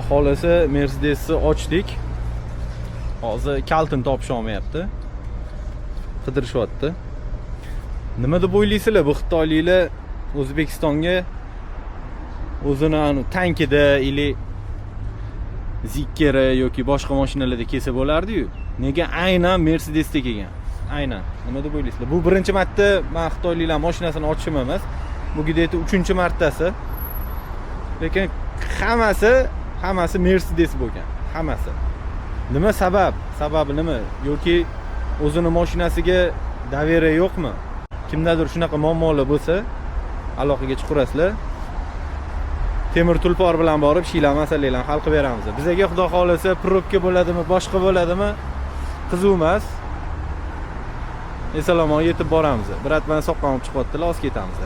xohlasa Mercedesni ochdik. Hozir kaltini topish olmayapti. Qidirishyapti. Nima deb o'ylaysizlar bu xitoyliklar O'zbekistonga o'zini tankida ili Zikkera yoki boshqa mashinalarda kelsa bo'lardi-yu. Nega aynan Mercedesda kelgan? Aynan. Nima deb o'ylaysizlar? Bu birinchi marta men xitoyliklar mashinasini ochishim emas. Bu gideti 3-martasi. Lekin hammasi Mercedes bo'lgan. Hammasi. Nima sabab? Sababi nima? Yoki o'zini mashinasiga daveriya yo'qmi? Kimdadir shunaqa muammolar bo'lsa, aloqaga chiqurasizlar. Temir tulpor bilan borib shiylar masalalarni hal qilib beramiz. Bizga xudo xolasa probka bo'ladimi, boshqa bo'ladimi? Qiziq emas. Esalomon yetib boramiz. Brat bilan soqqan olib chiqyaptilar, oz ketamiz.